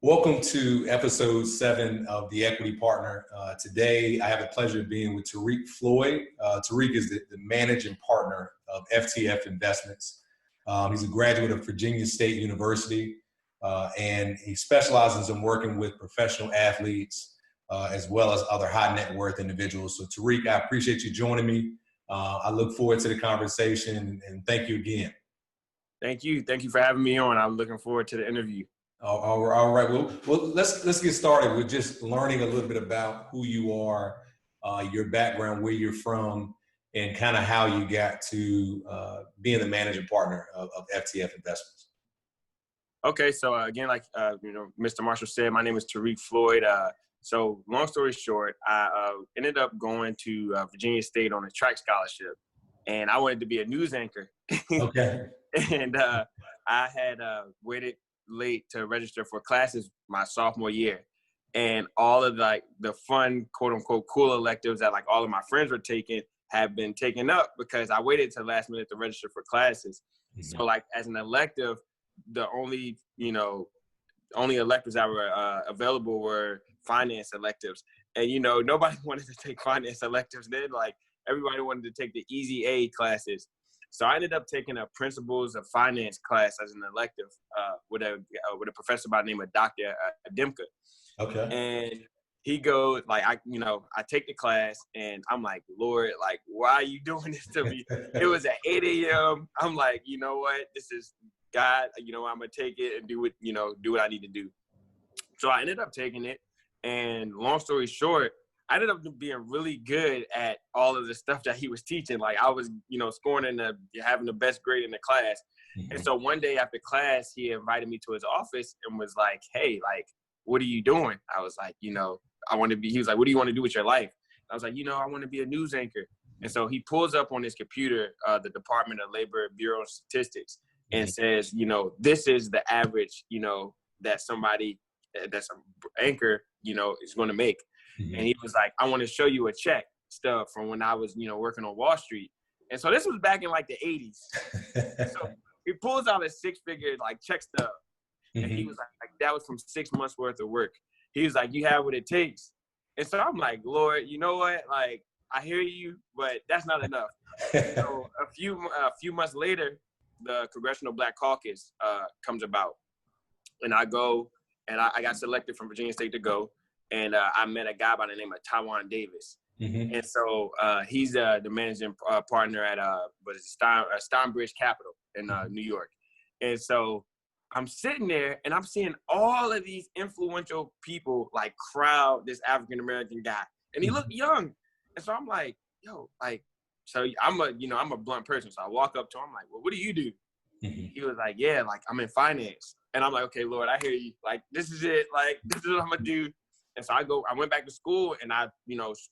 Welcome to episode 7 of The Equity Partner. Today, I have the pleasure of being with Tarik Floyd. Tarik is the managing partner of FTF Investments. He's a graduate of Virginia State University, and he specializes in working with professional athletes as well as other high net worth individuals. So Tarik, I appreciate you joining me. I look forward to the conversation, and thank you again. Thank you. Thank you for having me on. I'm looking forward to the interview. All right. Well, let's get started with just learning a little bit about who you are, your background, where you're from, and kind of how you got to being the managing partner of FTF Investments. Okay, so again, like Mr. Marshall said, my name is Tarik Floyd. So long story short, I ended up going to Virginia State on a track scholarship, and I wanted to be a news anchor. Okay. And I had waited late to register for classes my sophomore year, and all of the fun, quote unquote, cool electives that all of my friends were taking have been taken up because I waited till last minute to register for classes. Mm-hmm. So as an elective, the only electives that were available were finance electives, and nobody wanted to take finance electives then. Everybody wanted to take the easy A classes. So I ended up taking a Principles of Finance class as an elective with a professor by the name of Dr. Demka. Okay. And he goes I take the class and I'm like, Lord, why are you doing this to me? It was at 8 a.m. I'm like, you know what? This is God. I'm gonna take it and do what I need to do. So I ended up taking it, and long story short, I ended up being really good at all of the stuff that he was teaching. I was, scoring having the best grade in the class. Mm-hmm. And so one day after class, he invited me to his office and was like, hey, what are you doing? I was like, I want to be, he was like, what do you want to do with your life? I was like, I want to be a news anchor. And so he pulls up on his computer, the Department of Labor Bureau of Statistics, and says, this is the average, that somebody that's an anchor, is going to make. Mm-hmm. And he was like, I want to show you a check stub from when I was, working on Wall Street. And so this was back in the 80s. So he pulls out a 6-figure check stub. Mm-hmm. And he was like, that was from 6 months worth of work. He was like, you have what it takes. And so I'm like, Lord, you know what? I hear you, but that's not enough. So a few months later, the Congressional Black Caucus comes about. And I go, and I got selected from Virginia State to go. And I met a guy by the name of Tawan Davis. Mm-hmm. And so he's the managing partner at Steinbridge Capital in New York. And so I'm sitting there and I'm seeing all of these influential people crowd this African-American guy. And he looked young. And so I'm like, yo, so I'm a blunt person. So I walk up to him, I'm like, well, what do you do? Mm-hmm. He was like, yeah, I'm in finance. And I'm like, okay, Lord, I hear you. This is it. This is what I'm going to do. And so I went back to school and I,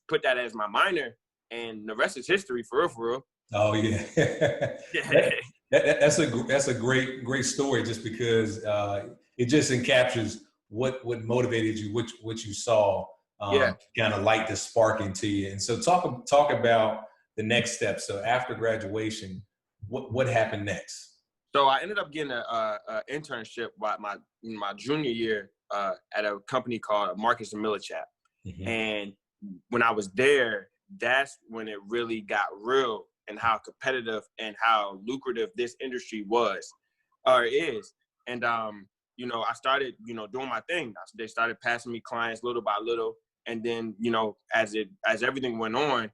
put that as my minor, and the rest is history for real. Oh yeah. Yeah. That's a great story, just because it just encaptures what motivated you, what you saw, kind of light the spark into you. And so talk about the next step. So after graduation, what happened next? So I ended up getting an internship by my junior year at a company called Marcus & Millichap. Mm-hmm. And when I was there, that's when it really got real, and how competitive and how lucrative this industry was or is. And, I started, doing my thing. They started passing me clients little by little. And then, as everything went on,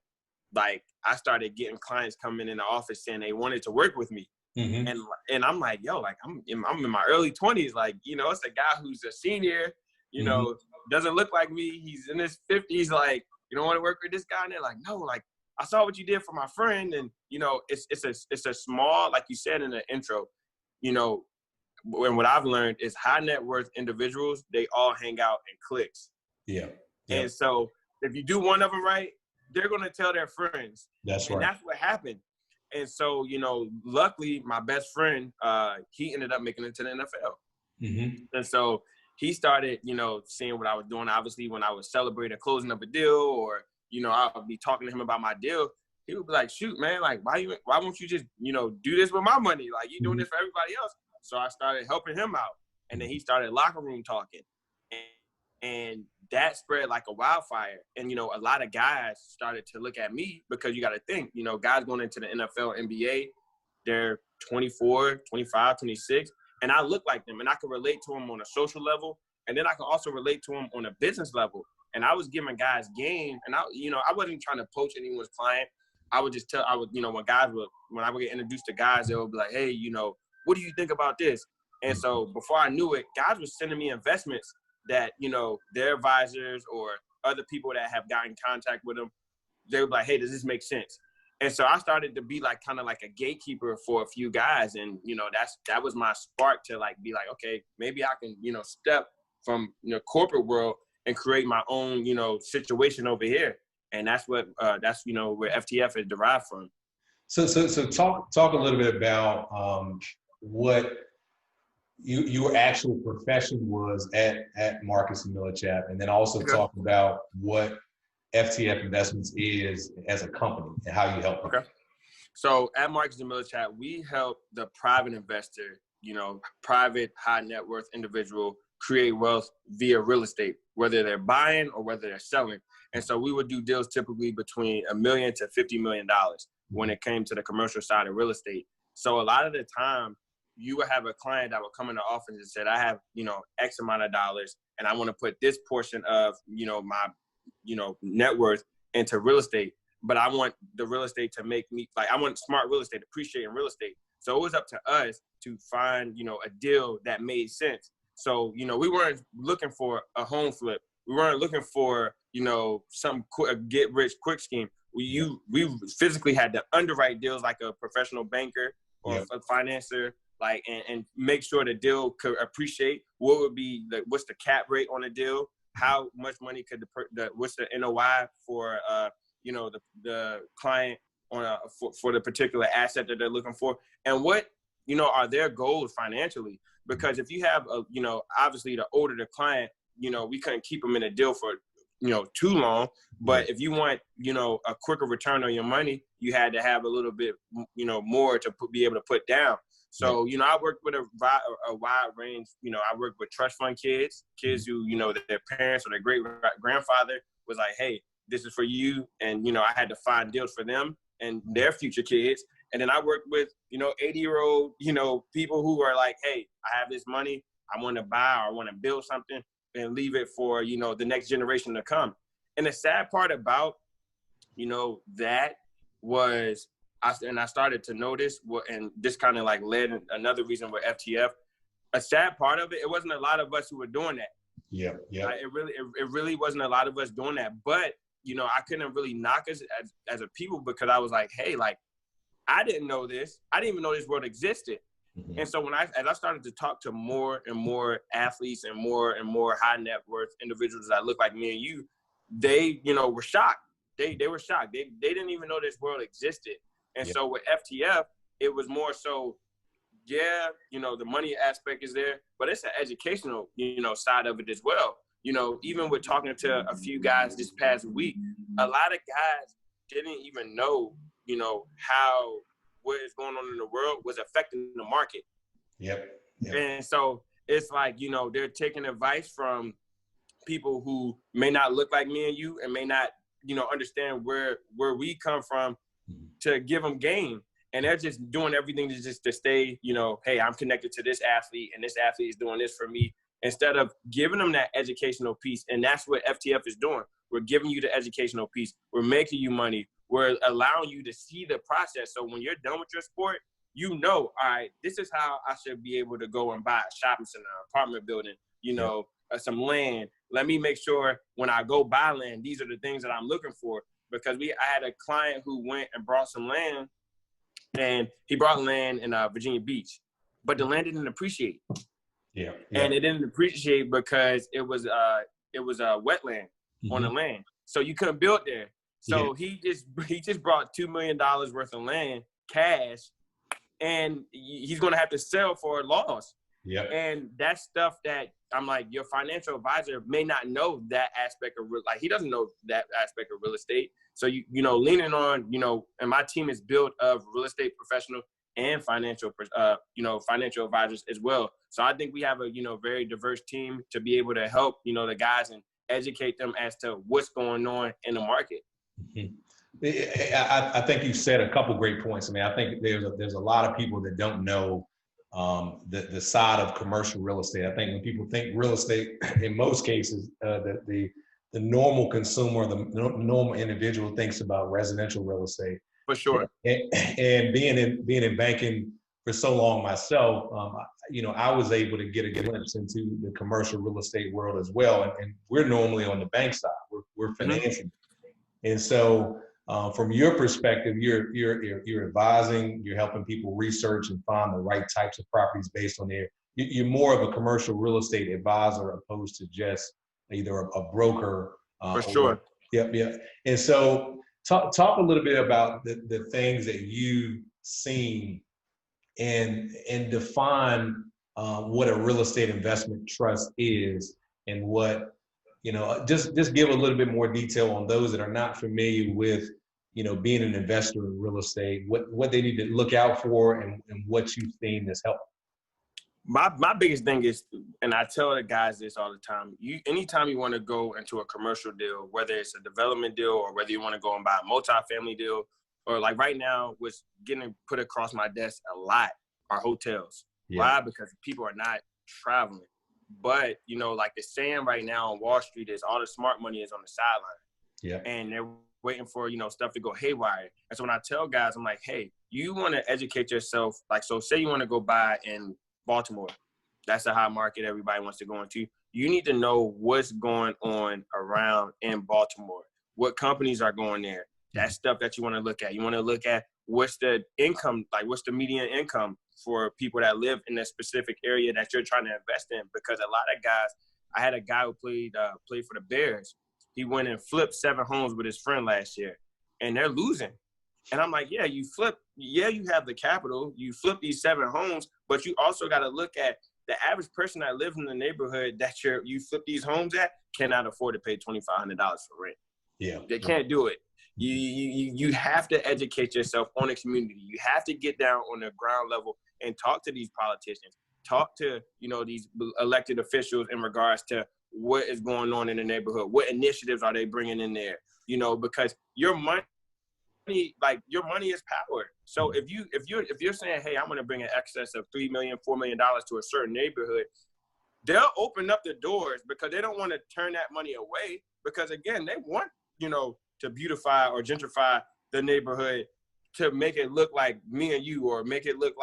I started getting clients coming in the office saying they wanted to work with me. Mm-hmm. And I'm like, yo, I'm in my early 20s. It's a guy who's a senior, mm-hmm. doesn't look like me. He's in his 50s. You don't want to work with this guy? And they're like, no, I saw what you did for my friend. And, it's a small, like you said in the intro, and what I've learned is high net worth individuals, they all hang out in cliques. Yeah. And so if you do one of them right, they're going to tell their friends. That's right. And that's what happened. And so, luckily, my best friend, he ended up making it to the NFL. Mm-hmm. And so he started, seeing what I was doing. Obviously, when I would celebrate a closing of a deal, or, I would be talking to him about my deal, he would be like, shoot, man, why won't you just, do this with my money? You doing this for everybody else. So I started helping him out. And then he started locker room talking. And that spread like a wildfire. And, you know, a lot of guys started to look at me because you got to think, you know, guys going into the NFL, NBA, they're 24, 25, 26, and I look like them, and I can relate to them on a social level, and then I can also relate to them on a business level. And I was giving guys game, and I wasn't trying to poach anyone's client. I would just tell, you know, when I would get introduced to guys, they would be like, hey, you know, what do you think about this? And so before I knew it, guys were sending me investments that, you know, their advisors or other people that have gotten in contact with them, they were like, hey, does this make sense? And so I started to be like kind of like a gatekeeper for a few guys. And, you know, that was my spark to like be like, okay, maybe I can, you know, step from, you know, corporate world and create my own, you know, situation over here. And that's you know, where FTF is derived from. So talk a little bit about what your actual profession was at Marcus and Millichap, and then also talk about what FTF Investments is as a company and how you help them. Okay. So at Marcus and Millichap, we help the private investor, you know, private high net worth individual create wealth via real estate, whether they're buying or whether they're selling. And so we would do deals typically between $1 million to $50 million when it came to the commercial side of real estate. So a lot of the time, you would have a client that would come in the office and said, I have, you know, X amount of dollars, and I want to put this portion of, you know, my, you know, net worth into real estate. But I want the real estate to make me, like, I want smart real estate, appreciate in real estate. So it was up to us to find, you know, a deal that made sense. So, you know, we weren't looking for a home flip. We weren't looking for, you know, some get rich quick scheme. We physically had to underwrite deals like a professional banker or a financer, like, and make sure the deal could appreciate. What would be what's the cap rate on the deal? How much money could what's the NOI for you know, the client on for the particular asset that they're looking for, and what, you know, are their goals financially? Because if you have you know, obviously the older the client, you know, we couldn't keep them in a deal for, you know, too long. But if you want, you know, a quicker return on your money, you had to have a little bit, you know, more to be able to put down. So, you know, I worked with a wide range. You know, I worked with trust fund kids who, you know, their parents or their great grandfather was like, hey, this is for you. And, you know, I had to find deals for them and their future kids. And then I worked with, you know, 80-year-old, you know, people who are like, hey, I have this money, I want to buy or I want to build something and leave it for, you know, the next generation to come. And the sad part about, you know, that was, I started to notice and this kind of like led another reason with FTF. A sad part of it, it wasn't a lot of us who were doing that. Yeah. Like, it really wasn't a lot of us doing that. But, you know, I couldn't really knock us as a people because I was like, hey, like, I didn't know this. I didn't even know this world existed. Mm-hmm. And so as I started to talk to more and more athletes and more high net worth individuals that look like me and you, they, you know, were shocked. They were shocked. They didn't even know this world existed. And so with FTF, it was more so, yeah, you know, the money aspect is there, but it's an educational, you know, side of it as well. You know, even with talking to a few guys this past week, a lot of guys didn't even know, you know, how what is going on in the world was affecting the market. Yep. And so it's like, you know, they're taking advice from people who may not look like me and you and may not, you know, understand where we come from to give them game. And they're just doing everything to stay, you know, hey, I'm connected to this athlete and this athlete is doing this for me, instead of giving them that educational piece. And that's what FTF is doing. We're giving you the educational piece. We're making you money. We're allowing you to see the process. So when you're done with your sport, you know, all right, this is how I should be able to go and buy a shopping center, an apartment building, you know, some land. Let me make sure when I go buy land, these are the things that I'm looking for. Because I had a client who went and brought some land, and he brought land in Virginia Beach, but the land didn't appreciate. Yeah. And it didn't appreciate because it was a wetland on the land, so you couldn't build there. So he just brought $2 million worth of land cash, and he's going to have to sell for a loss. Yeah. And that's stuff that I'm like, your financial advisor may not know that aspect of like, he doesn't know that aspect of real estate. So, you know, leaning on, you know, and my team is built of real estate professional and financial advisors as well. So I think we have a, very diverse team to be able to help, the guys and educate them as to what's going on in the market. Mm-hmm. I think you said a couple great points. I mean, I think there's a lot of people that don't know the side of commercial real estate. I think when people think real estate, in most cases, the normal consumer, the normal individual thinks about residential real estate. For sure. And being in banking for so long myself, I was able to get a glimpse into the commercial real estate world as well. And we're normally on the bank side. We're financing. And so from your perspective, you're advising, you're helping people research and find the right types of properties based on you're more of a commercial real estate advisor opposed to just either a broker. For sure. Yep. And so talk a little bit about the things that you've seen and define what a real estate investment trust is and what, just give a little bit more detail on those that are not familiar with, being an investor in real estate, what they need to look out for and what you've seen has helped. My biggest thing is, and I tell the guys this all the time, anytime you want to go into a commercial deal, whether it's a development deal or whether you want to go and buy a multifamily deal, or like right now what's getting put across my desk a lot are hotels. Yeah. Why? Because people are not traveling. But, like the saying right now on Wall Street is all the smart money is on the sideline. Yeah. And they're waiting for, stuff to go haywire. And so when I tell guys, I'm like, hey, you want to educate yourself. Like, so say you want to go buy in Baltimore. That's a high market everybody wants to go into. You need to know what's going on around in Baltimore. What companies are going there. That's stuff that you want to look at. You want to look at what's the income, like what's the median income for people that live in a specific area that you're trying to invest in. Because a lot of guys, I had a guy who played for the Bears. He went and flipped 7 homes with his friend last year, and they're losing. And I'm like, yeah, you have the capital, you flip these 7 homes, but you also got to look at the average person that lives in the neighborhood that you flip these homes at cannot afford to pay $2,500 for rent. Yeah, they can't do it. You have to educate yourself on the community. You have to get down on the ground level and talk to these politicians, talk to, these elected officials in regards to what is going on in the neighborhood. What initiatives are they bringing in there? Because your money is power. So if you're saying, hey, I'm going to bring an excess of $3 million, $4 million to a certain neighborhood, they'll open up the doors because they don't want to turn that money away. Because again, they want, to beautify or gentrify the neighborhood to make it look like me and you, or make it look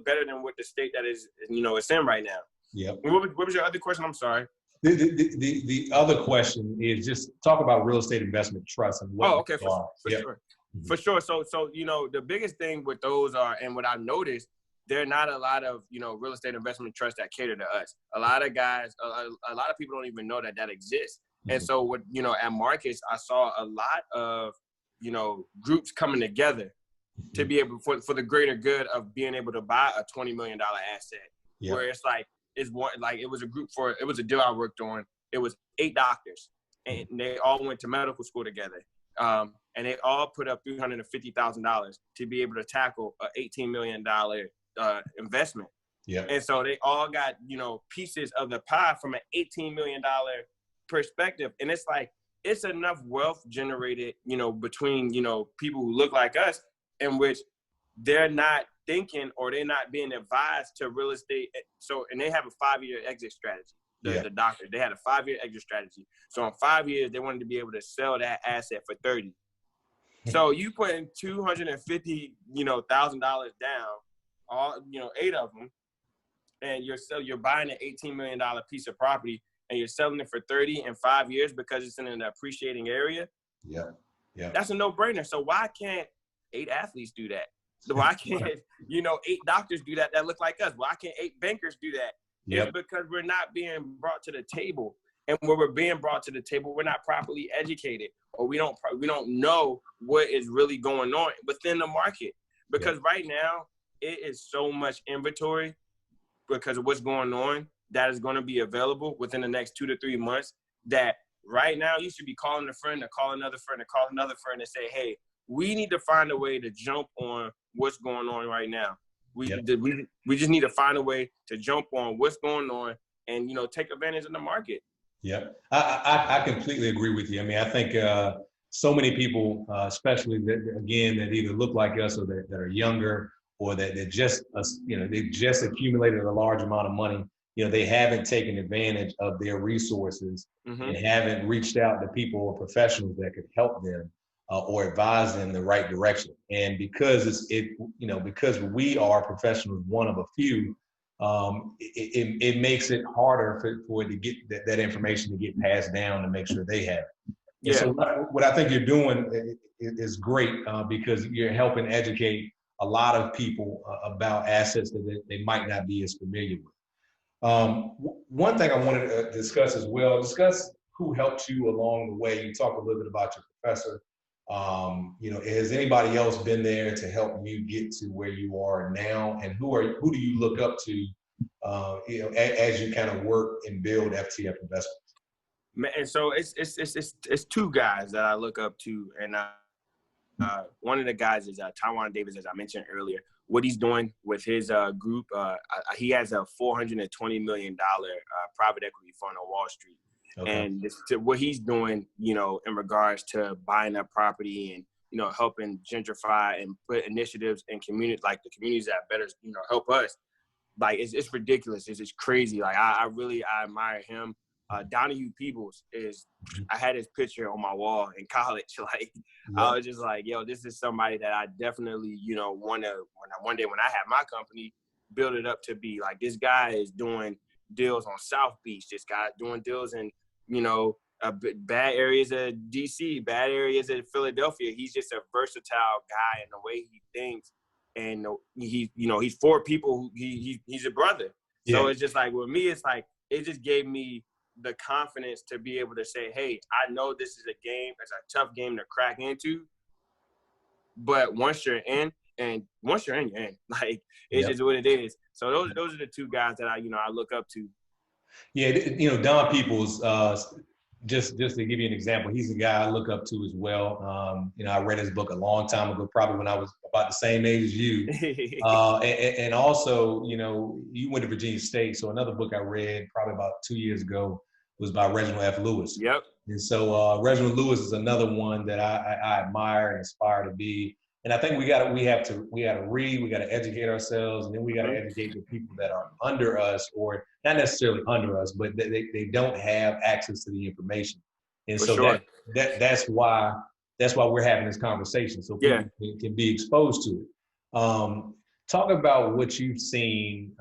better than what the state that is, it's in right now. Yeah. What was your other question? I'm sorry. The other question is just talk about real estate investment trusts and what. Oh, okay, for sure. For sure. So the biggest thing with those are, and what I noticed, there are not a lot of real estate investment trusts that cater to us. A lot of guys, a lot of people don't even know that exists. And so what at markets, I saw a lot of groups coming together to be able for the greater good of being able to buy a $20 million asset. Yeah. Where it's like it was a deal I worked on. It was 8 doctors, and they all went to medical school together. And they all put up $350,000 to be able to tackle an $18 million investment. Yeah. And so they all got pieces of the pie from an $18 million perspective. And it's like, it's enough wealth generated, between, people who look like us, in which they're not thinking or they're not being advised to real estate. So, and they have a 5-year exit strategy. The doctor, they had a 5-year exit strategy. So in 5 years, they wanted to be able to sell that asset for 30. So you put in $250,000 down, all 8 of them, and you're buying an $18 million piece of property, and you're selling it for 30 in 5 years because it's in an appreciating area. Yeah. Yeah. That's a no-brainer. So why can't 8 athletes do that? Why can't 8 doctors do that look like us? Why can't 8 bankers do that? Yep. It's because we're not being brought to the table. And when we're being brought to the table, we're not properly educated, or we don't know what is really going on within the market. Because right now, it is so much inventory because of what's going on that is going to be available within the next 2 to 3 months, that right now you should be calling a friend or call another friend or call another friend and say, hey, we need to find a way to jump on what's going on right now. We Yep. we just need to find a way to jump on what's going on and, take advantage of the market. Yeah, I completely agree with you. I mean, I think so many people, especially that either look like us or that are younger, or that just they just accumulated a large amount of money. They haven't taken advantage of their resources and haven't reached out to people or professionals that could help them or advise them in the right direction. And because because we are professionals, one of a few. It makes it harder for it to get that information to get passed down to make sure they have it. Yeah. And so what I think you're doing is great because you're helping educate a lot of people about assets that they might not be as familiar with. One thing I wanted to discuss as well, discuss who helped you along the way. You talked a little bit about your professor. Has anybody else been there to help you get to where you are now? And who do you look up to, as you kind of work and build FTF Investments? And so it's two guys that I look up to, and one of the guys is Taiwan Davis, as I mentioned earlier. What he's doing with his group, he has a $420 million private equity fund on Wall Street. Okay. And what he's doing, in regards to buying up property and, helping gentrify and put initiatives in communities, like the communities that better, help us. Like, it's ridiculous. It's crazy. Like, I admire him. Donahue Peebles I had his picture on my wall in college. Like, yeah. I was just like, yo, this is somebody that I definitely, want to, one day when I have my company, build it up to be. Like, this guy is doing deals on South Beach. This guy doing deals in, bad areas of DC, bad areas of Philadelphia. He's just a versatile guy in the way he thinks. And he's for people. He's a brother. Yeah. So it's just like, with me, it's like, it just gave me the confidence to be able to say, hey, I know this is a game. It's a tough game to crack into. But once you're in, you're in. Like, it's just what it is. So those are the two guys that I look up to. Yeah, Don Peoples, just to give you an example, he's a guy I look up to as well. I read his book a long time ago, probably when I was about the same age as you. And also, you went to Virginia State. So another book I read probably about 2 years ago was by Reginald F. Lewis. Yep. And so Reginald Lewis is another one that I admire and aspire to be. And I think we got to read, we got to educate ourselves, and then we got to educate the people that are under us, or not necessarily under us, but they don't have access to the information. And so sure. that's why we're having this conversation, so people can be exposed to it. Talk about what you've seen.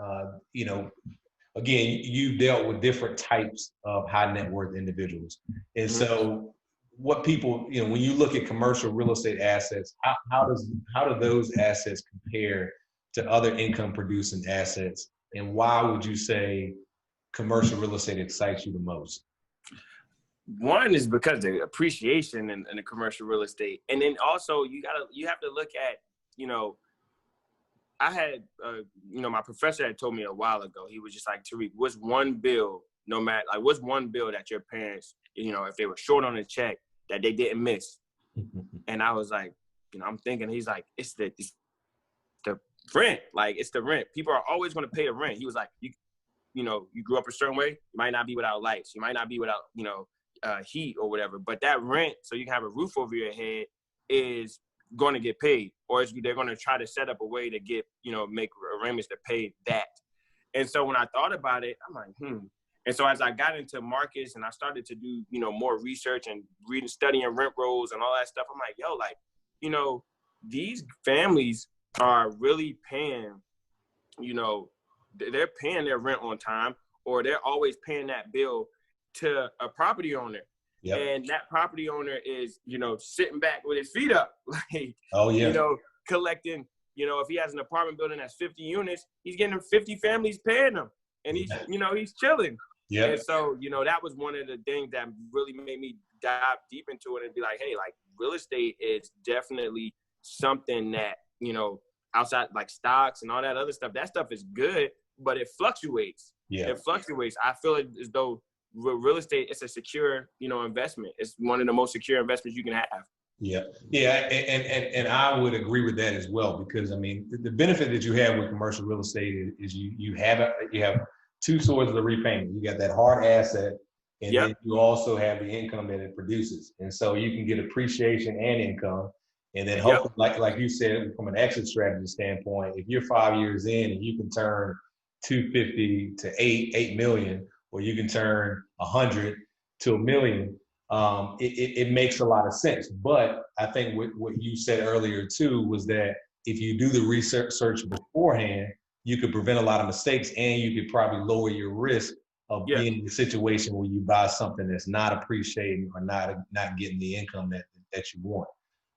Again, you dealt with different types of high net worth individuals, and so what people, when you look at commercial real estate assets, how do those assets compare to other income producing assets, and why would you say commercial real estate excites you the most? One is because the appreciation in the commercial real estate, and then also you have to look at, I had my professor had told me a while ago. He was just like, Tarik, what's one bill that your parents, if they were short on a check, that they didn't miss? And I was like, I'm thinking, he's like, it's the rent. Like, it's the rent. People are always going to pay the rent. He was like, you grew up a certain way. You might not be without lights. You might not be without, heat or whatever. But that rent, so you can have a roof over your head, is going to get paid. Or they're going to try to set up a way to get, make arrangements to pay that. And so when I thought about it, I'm like, And so as I got into markets and I started to do, more research and studying rent rolls and all that stuff, I'm like, yo, these families are really paying, they're paying their rent on time, or they're always paying that bill to a property owner. Yep. And that property owner is, sitting back with his feet up, like, collecting, if he has an apartment building that's 50 units, he's getting 50 families paying him, and he's, he's chilling. Yeah. And so, that was one of the things that really made me dive deep into it and be like, hey, like, real estate is definitely something that, outside like stocks and all that other stuff, that stuff is good, but it fluctuates. Yeah. It fluctuates. I feel as though real estate, it's a secure, investment. It's one of the most secure investments you can have. Yeah, yeah, and I would agree with that as well, because I mean the benefit that you have with commercial real estate is you have two sources of repayment. You got that hard asset, and Yep. then you also have the income that it produces, and so you can get appreciation and income, and then Yep. hopefully, like you said, from an exit strategy standpoint, if you're 5 years in and you can turn 250 to 8 million, or you can turn 100 to 1 million. It makes a lot of sense. But I think what you said earlier too was that if you do the research beforehand, you could prevent a lot of mistakes, and you could probably lower your risk of Yeah. being in a situation where you buy something that's not appreciating or not getting the income that you want.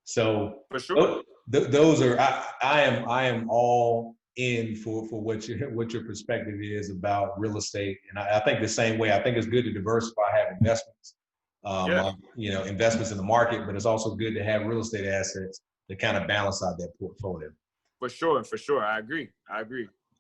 So For sure. those are I am all in for what your perspective is about real estate, and I think the same way. I think it's good to diversify, have investments, Yeah. investments in the market, but it's also good to have real estate assets to kind of balance out that portfolio. For sure. For sure. I agree.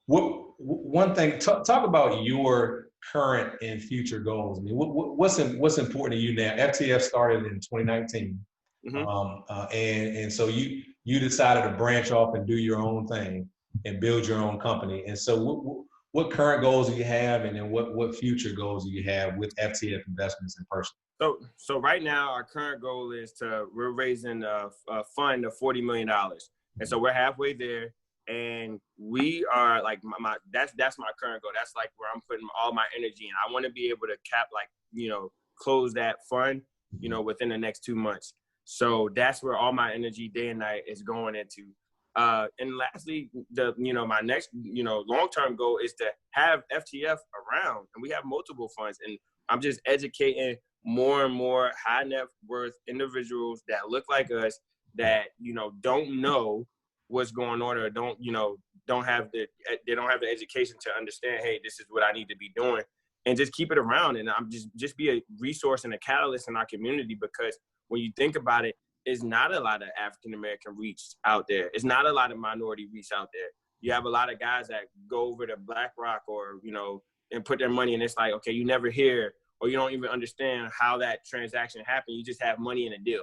One thing, talk about your current and future goals. I mean, what's important to you now? FTF started in 2019, Mm-hmm. and so you decided to branch off and do your own thing and build your own company. And so, what current goals do you have, and then what future goals do you have with FTF Investments in person? So right now, our current goal is we're raising a fund of $40 million. And so we're halfway there. And we are like, that's my current goal. That's like where I'm putting all my energy in. I want to be able to close that fund, within the next 2 months. So that's where all my energy day and night is going into. And lastly, my next, long-term goal is to have FTF around, and we have multiple funds, and I'm just educating more and more high net worth individuals that look like us that, don't know what's going on, or don't have the education to understand, hey, this is what I need to be doing, and just keep it around. And I'm just be a resource and a catalyst in our community, because when you think about it, it's not a lot of African-American reach out there. It's not a lot of minority reach out there. You have a lot of guys that go over to BlackRock or, and put their money, and it's like, okay, you never hear, or you don't even understand how that transaction happened. You just have money in a deal.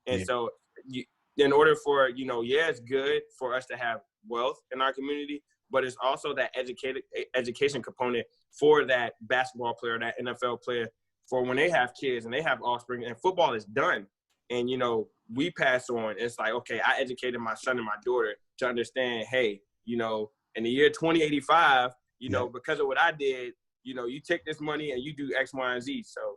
And so in order for, it's good for us to have wealth in our community, but it's also that education component for that basketball player, that NFL player, for when they have kids and they have offspring, and football is done. And, we pass on. It's like, okay, I educated my son and my daughter to understand, hey, in the year 2085, because of what I did, you take this money and you do X, Y, and Z. So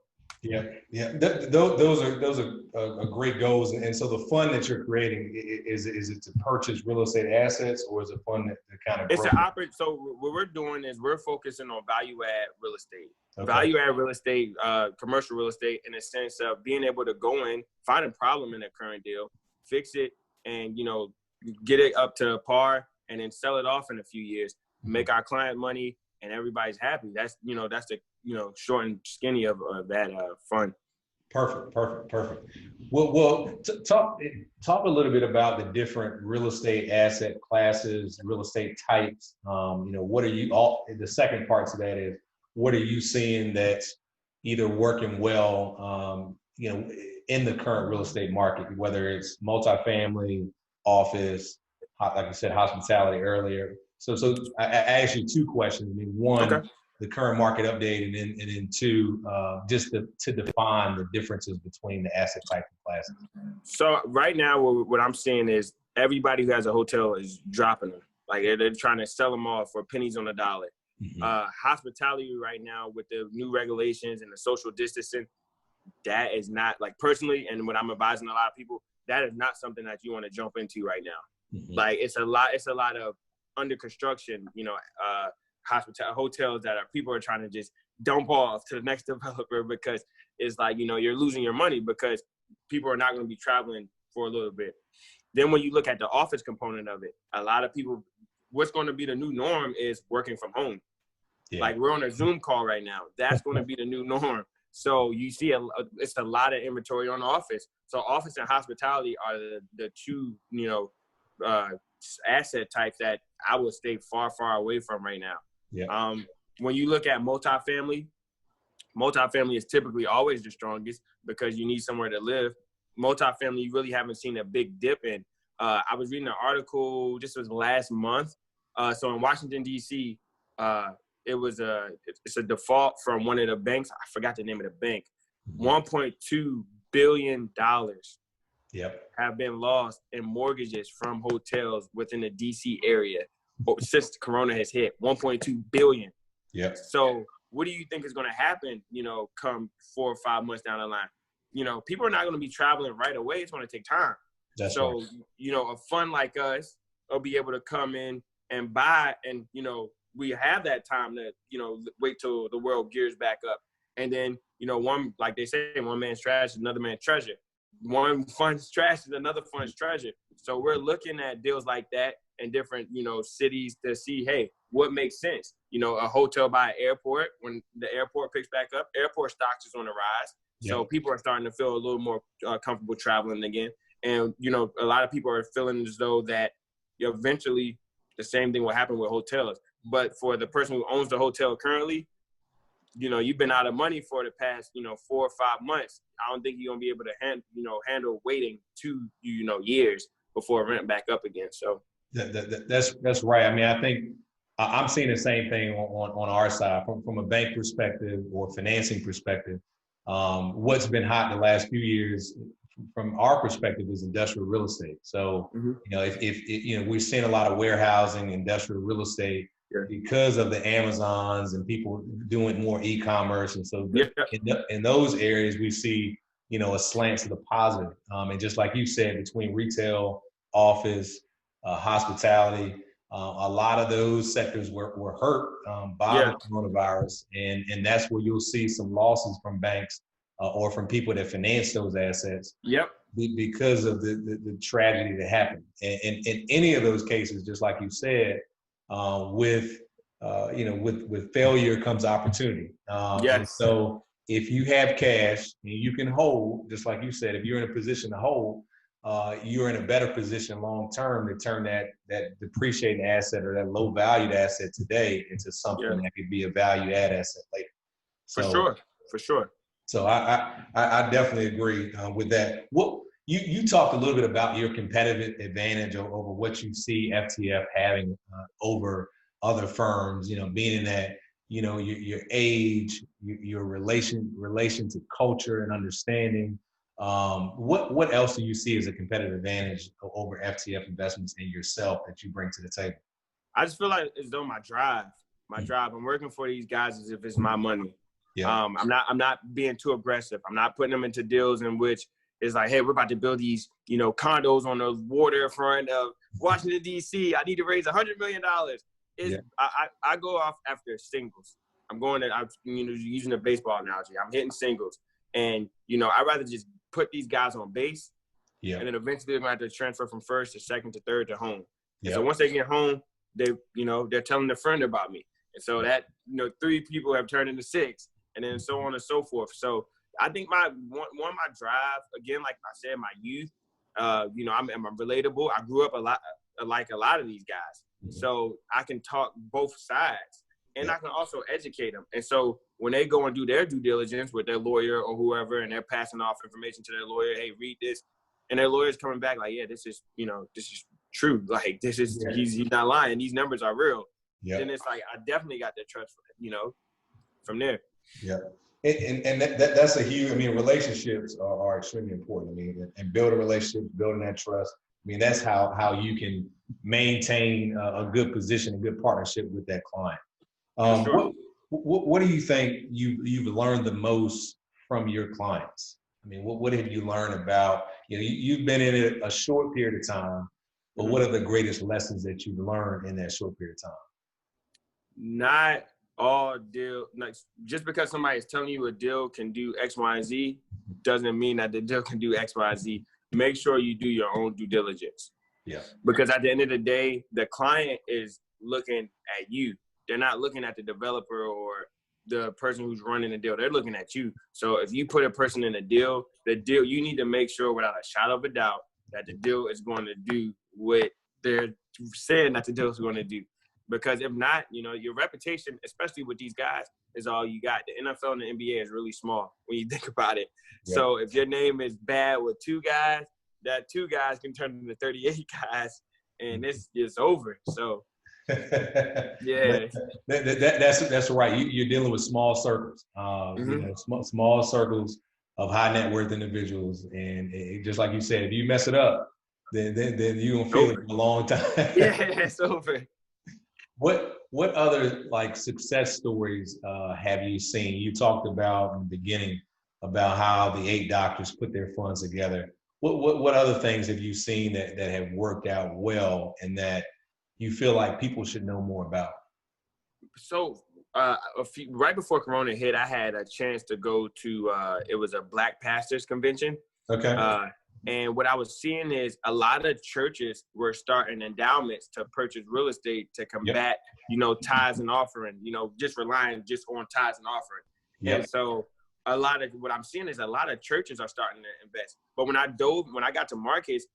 those are great goals. And so the fund that you're creating, is it to purchase real estate assets, or is it fund that kind of grow? So what we're doing is we're focusing on value add real estate. Okay. Value add real estate, commercial real estate, in a sense of being able to go in, find a problem in the current deal, fix it, and get it up to par, and then sell it off in a few years, make our client money, and everybody's happy. That's the short and skinny of that fund. Perfect. Well, talk a little bit about the different real estate asset classes, real estate types. What are you the second part to that is, what are you seeing that's either working well, in the current real estate market, whether it's multifamily, office, like I said, hospitality earlier. So I asked you two questions. I mean, one, okay, the current market update, and then two, just to define the differences between the asset type and classes. So right now, what I'm seeing is everybody who has a hotel is dropping them. Like they're trying to sell them off for pennies on the dollar. Mm-hmm. Hospitality right now, with the new regulations and the social distancing, that is not, like, personally, and what I'm advising a lot of people, that is not something that you want to jump into right now. Mm-hmm. Like it's a lot of under construction, hotels that people are trying to just dump off to the next developer, because it's like, you're losing your money because people are not going to be traveling for a little bit. Then when you look at the office component of it, a lot of people, what's going to be the new norm is working from home. Yeah. Like we're on a Zoom call right now. That's going to be the new norm. So you see it's a lot of inventory on the office. So office and hospitality are the two, asset types that I would stay far, far away from right now. Yeah. When you look at multifamily is typically always the strongest, because you need somewhere to live. multifamily, you really haven't seen a big dip in. I was reading an article, this was last month. So in Washington, D.C., it's a default from one of the banks. I forgot the name of the bank. $1.2 billion have been lost in mortgages from hotels within the D.C. area since the corona has hit. 1.2 billion. Yep. So what do you think is going to happen, come 4 or 5 months down the line? People are not going to be traveling right away. It's going to take time. That's right. A fund like us will be able to come in and buy, and, we have that time to, wait till the world gears back up. And then, one, like they say, one man's trash is another man's treasure. One fund's trash is another fund's treasure. So we're looking at deals like that in different, cities to see, hey, what makes sense? A hotel by an airport, when the airport picks back up, airport stocks is on the rise. Yep. So people are starting to feel a little more comfortable traveling again. And, a lot of people are feeling as though that eventually the same thing will happen with hotels. But for the person who owns the hotel currently, you've been out of money for the past, 4 or 5 months. I don't think you're going to be able to handle waiting 2, years before rent back up again. So that's right. I mean, I think I'm seeing the same thing on our side from a bank perspective or financing perspective. What's been hot in the last few years from our perspective is industrial real estate. So, if we're seeing a lot of warehousing, industrial real estate, because of the Amazons and people doing more e-commerce. And so in those areas, we see, a slant to the positive. And just like you said, between retail, office, hospitality, a lot of those sectors were hurt by the coronavirus. And that's where you'll see some losses from banks or from people that finance those assets. Yep. Because of the tragedy that happened. And in any of those cases, just like you said, with failure comes opportunity. And so if you have cash and you can hold, just like you said, if you're in a position to hold, you're in a better position long term to turn that depreciating asset or that low valued asset today into something that could be a value add asset later. So, for sure. So I definitely agree with that. What you talked a little bit about your competitive advantage over what you see FTF having over other firms, being in that, your age, your relation to culture and understanding. What else do you see as a competitive advantage over FTF Investments and yourself that you bring to the table? I just feel like it's though my drive, I'm working for these guys as if it's my money. Yeah. I'm not being too aggressive. I'm not putting them into deals in which it's like, hey, we're about to build these, condos on the waterfront of Washington, D.C. I need to raise $100 million. I go off after singles. I'm using a baseball analogy. I'm hitting singles. And, I'd rather just put these guys on base. Yeah. And then eventually they're going to have to transfer from first to second to third to home. Yeah. So once they get home, they're telling a friend about me. And so that, 3 people have turned into 6. And then so on and so forth. So I think my drive, again, like I said, my youth, I'm relatable. I grew up like a lot of these guys. Mm-hmm. So I can talk both sides and I can also educate them. And so when they go and do their due diligence with their lawyer or whoever, and they're passing off information to their lawyer, hey, read this. And their lawyer's coming back like, yeah, this is true. Like he's not lying. These numbers are real. Yep. Then it's like, I definitely got that trust, from there. Yeah. And that's a huge, relationships are extremely important. And building relationships, building that trust. That's how you can maintain a good position, a good partnership with that client. Sure. What do you think you've learned the most from your clients? What have you learned about, you've been in it a short period of time, but what are the greatest lessons that you've learned in that short period of time? Not all deal, like just because somebody is telling you a deal can do X, Y, and Z doesn't mean that the deal can do X, Y, and Z. Make sure you do your own due diligence. Yeah. Because at the end of the day, the client is looking at you. They're not looking at the developer or the person who's running the deal. They're looking at you. So if you put a person in a deal, you need to make sure without a shadow of a doubt that the deal is going to do what they're saying that the deal is going to do. Because if not, your reputation, especially with these guys, is all you got. The NFL and the NBA is really small when you think about it. Yep. So if your name is bad with 2 guys, that 2 guys can turn into 38 guys, and it's just over. So, yeah. That's right. You're dealing with small circles, small circles of high net worth individuals. And just like you said, if you mess it up, then you're going to feel it for a long time. Yeah, it's over. What other like success stories have you seen? You talked about in the beginning about how the 8 doctors put their funds together. What other things have you seen that have worked out well and that you feel like people should know more about? So right before Corona hit, I had a chance to go to it was a Black Pastors Convention. Okay. And what I was seeing is a lot of churches were starting endowments to purchase real estate to combat, tithes and offering, just relying just on tithes and offering. Yep. And so what I'm seeing is a lot of churches are starting to invest. But when I got to Marcus,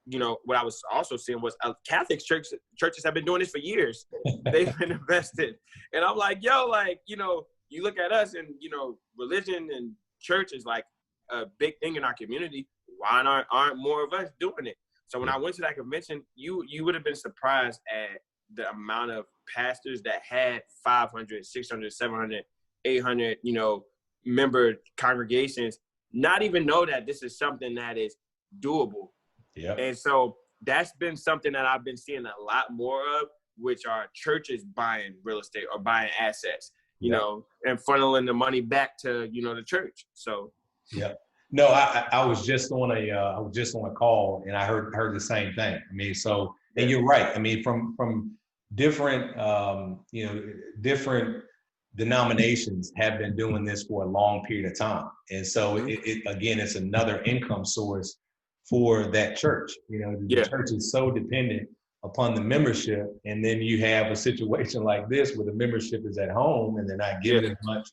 what I was also seeing was Catholic churches have been doing this for years. They've been invested. And I'm like, you look at us and, religion and church is like a big thing in our community. Why aren't more of us doing it? So when I went to that convention, you would have been surprised at the amount of pastors that had 500, 600, 700, 800, member congregations, not even know that this is something that is doable. Yeah. And so that's been something that I've been seeing a lot more of, which are churches buying real estate or buying assets, and funneling the money back to, the church. So. Yeah. No, I was just on a call and I heard the same thing. I mean, so, and you're right. I mean, from different, different denominations have been doing this for a long period of time. And so it's another income source for that church. The church is so dependent upon the membership. And then you have a situation like this where the membership is at home and they're not giving as much.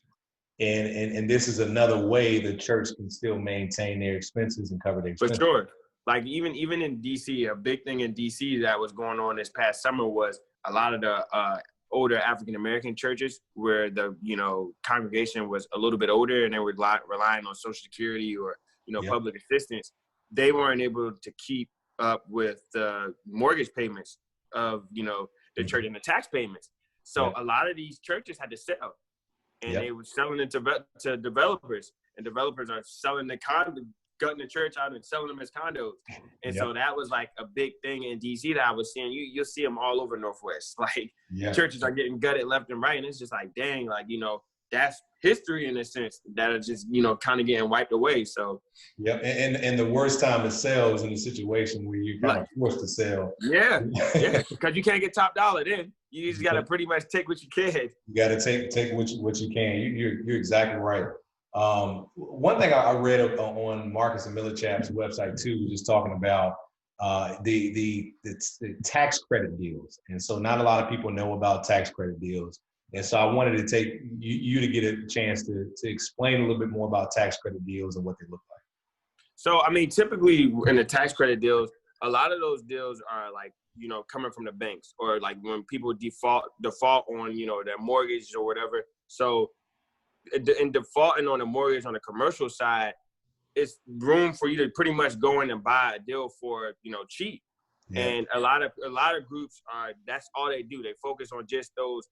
And this is another way the church can still maintain their expenses and cover their expenses. For sure. Like even in DC, a big thing in DC that was going on this past summer was a lot of the older African-American churches where the, congregation was a little bit older and they were relying on Social Security or, public assistance. They weren't able to keep up with the mortgage payments of, the church and the tax payments. So a lot of these churches had to sell. And they were selling it to developers, and developers are selling the gutting the church out and selling them as condos. And so that was like a big thing in DC that I was seeing. You'll see them all over Northwest. Like churches are getting gutted left and right. And it's just like, dang, like, that's history in a sense that are just, kind of getting wiped away. So. Yeah. And the worst time to sell is in a situation where you're kind of forced to sell. Yeah. Yeah. Because you can't get top dollar then. You just got to pretty much take what you can. You got to take what you can. You're exactly right. One thing I read on Marcus and Millichap's website too, just talking about the tax credit deals. And so not a lot of people know about tax credit deals. And so I wanted to take you to get a chance to explain a little bit more about tax credit deals and what they look like. So, I mean, typically in the tax credit deals, a lot of those deals are like, coming from the banks or like when people default on, their mortgage or whatever. So in defaulting on a mortgage on the commercial side, it's room for you to pretty much go in and buy a deal for, cheap. Yeah. And a lot of groups that's all they do. They focus on just those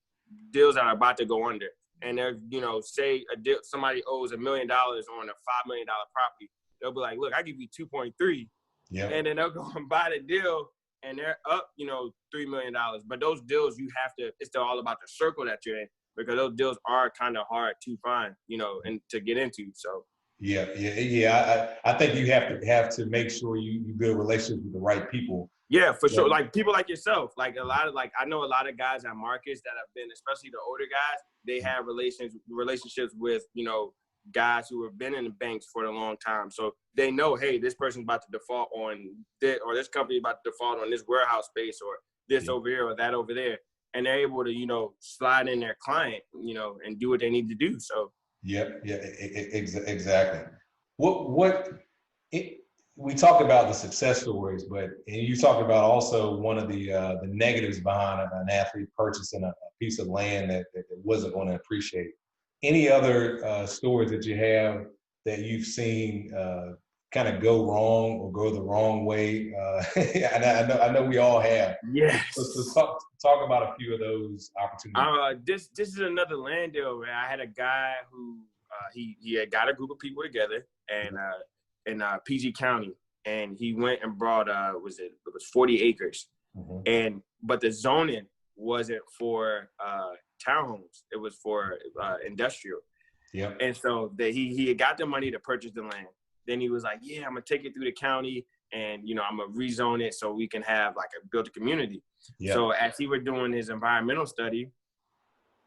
deals that are about to go under. And they're, say somebody owes $1 million on a $5 million property. They'll be like, look, I give you 2.3. Yeah. And then they'll go and buy the deal and they're up, $3 million. But those deals it's still all about the circle that you're in because those deals are kind of hard to find, and to get into. So. Yeah. I think you have to make sure you build relationships with the right people. Yeah, for sure. Like people like yourself, like I know a lot of guys at Marcus that have been, especially the older guys, they have relationships with, guys who have been in the banks for a long time. So they know, hey, this person's about to default on this, or this company about to default on this warehouse space or this over here or that over there. And they're able to, slide in their client, and do what they need to do. So. Exactly. We talk about the success stories, and you talk about also one of the negatives behind an athlete purchasing a piece of land that wasn't going to appreciate. Any other stories that you have that you've seen kind of go wrong or go the wrong way? And I know we all have. Yes. So talk about a few of those opportunities. This is another land deal where I had a guy who he had got a group of people together and in PG County, and he went and brought it was 40 acres, but the zoning wasn't for townhomes; it was for industrial. Yeah. And so he had got the money to purchase the land. Then he was like, "Yeah, I'm gonna take it through the county, and I'm gonna rezone it so we can have build a community." Yep. So as he were doing his environmental study,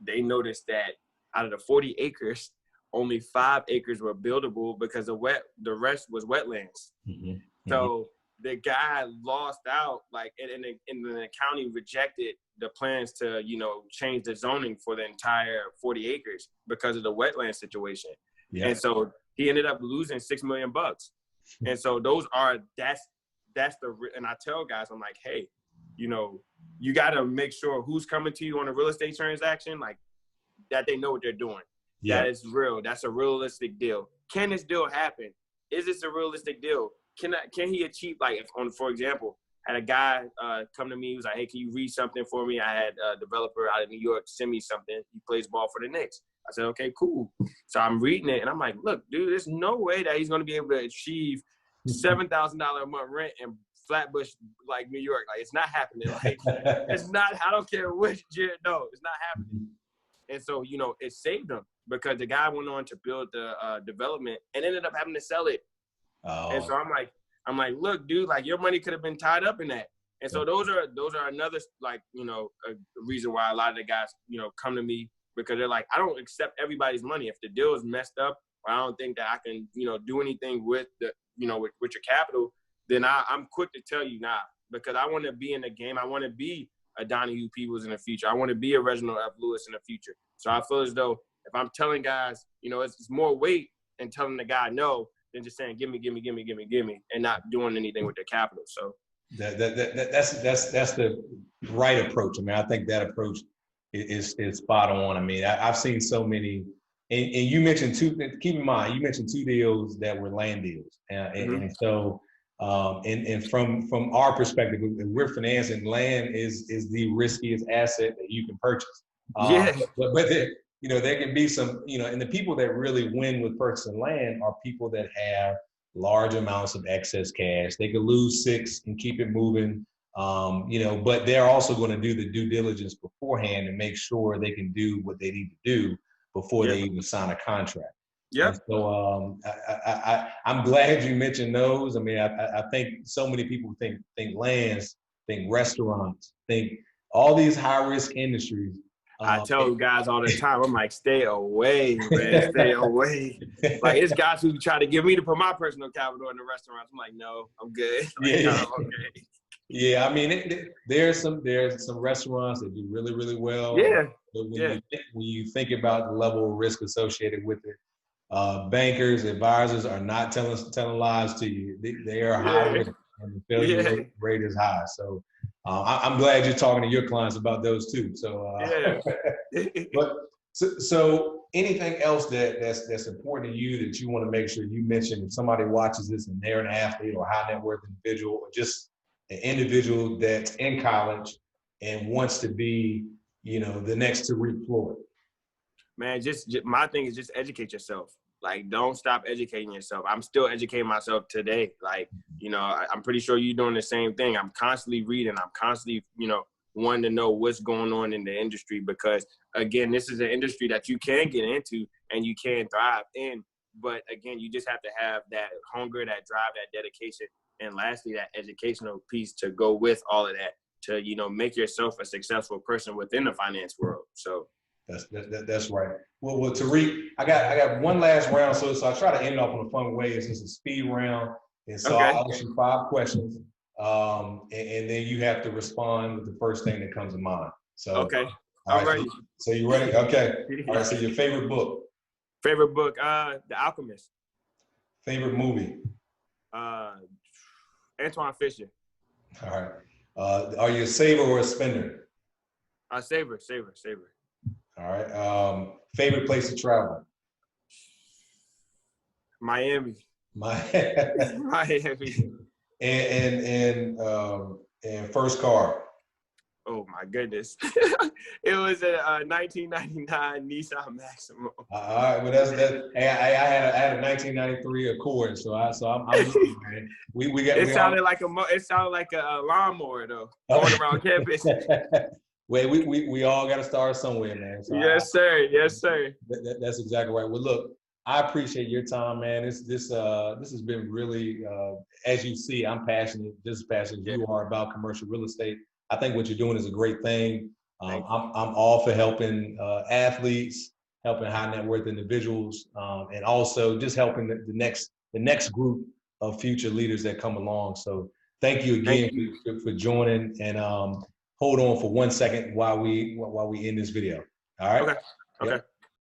they noticed that out of the 40 acres, only 5 acres were buildable because the rest was wetlands. So the guy lost out, and the county rejected the plans to, change the zoning for the entire 40 acres because of the wetland situation. Yeah. And so he ended up losing $6 million. And so that's and I tell guys, I'm like, hey, you got to make sure who's coming to you on a real estate transaction, that they know what they're doing. Yeah. That is real. That's a realistic deal. Can this deal happen? Is this a realistic deal? Can he achieve, for example, had a guy come to me, he was like, hey, can you read something for me? I had a developer out of New York send me something. He plays ball for the Knicks. I said, okay, cool. So I'm reading it, and I'm like, look, dude, there's no way that he's going to be able to achieve $7,000 a month rent in Flatbush, New York. It's not happening. It's not, I don't care which year, no, it's not happening. And so, it saved him because the guy went on to build the development and ended up having to sell it. Oh. And so I'm like, look, dude, your money could have been tied up in that. And so those are another, a reason why a lot of the guys, come to me, because they're like, I don't accept everybody's money. If the deal is messed up, or I don't think that I can, do anything with the, with your capital, then I'm quick to tell you nah, because I want to be in the game. I want to be a Donahue Peoples in the future. I want to be a Reginald F. Lewis in the future. So I feel as though if I'm telling guys, it's more weight in telling the guy no than just saying, give me, and not doing anything with their capital. So that's the right approach. I mean, I think that approach is spot on. I mean, I've seen so many, and you mentioned keep in mind, you mentioned 2 deals that were land deals. And so, and from our perspective, we're financing land is the riskiest asset that you can purchase. But there can be some, and the people that really win with purchasing land are people that have large amounts of excess cash. They could lose 6 and keep it moving, but they're also going to do the due diligence beforehand and make sure they can do what they need to do before they even sign a contract. Yeah. So I'm glad you mentioned those. I mean, I think so many people think lands, think restaurants, think all these high risk industries. I tell guys all the time, I'm like, stay away, man, stay away. It's guys who try to get me to put my personal capital in the restaurants. I'm like, no, I'm good. Yeah. I'm okay. Yeah, I mean, there's some restaurants that do really, really well. Yeah. But when you think about the level of risk associated with it, bankers, advisors are not telling lies to you. They are high risk, and the failure rate is high. So I'm glad you're talking to your clients about those too. So, but so anything else that's important to you that you want to make sure you mention if somebody watches this and they're an athlete or high net worth individual or just an individual that's in college and wants to be, the next Tarik Floyd? Man, just my thing is just educate yourself. Don't stop educating yourself. I'm still educating myself today. I'm pretty sure you're doing the same thing. I'm constantly reading. I'm constantly, wanting to know what's going on in the industry because, again, this is an industry that you can get into and you can thrive in. But, again, you just have to have that hunger, that drive, that dedication, and lastly, that educational piece to go with all of that to, make yourself a successful person within the finance world. So. That's right. Well, Tarik, I got one last round, so I try to end it off in a fun way. It's just a speed round, and so I'll ask you 5 questions, and then you have to respond with the first thing that comes to mind. So okay, all right. So you ready? Okay. All right. So your favorite book? Favorite book, The Alchemist. Favorite movie? Antoine Fisher. All right. Are you a saver or a spender? Saver. All right. Favorite place to travel? Miami. Miami. And first car. Oh my goodness. It was a 1999 Nissan Maxima. All right, well that's. Hey, I had a 1993 Accord, so I'm man. We got. It sounded like a lawnmower though, going around campus. Well, we all got to start somewhere, man. So Yes, sir. Yes, sir. That's exactly right. Well, look, I appreciate your time, man. This has been really, as you see, I'm passionate, just as passionate as you are about commercial real estate. I think what you're doing is a great thing. I'm all for helping athletes, helping high net worth individuals, and also just helping the next group of future leaders that come along. So thank you again for joining, and hold on for 1 second while we end this video. All right. Okay. Yep.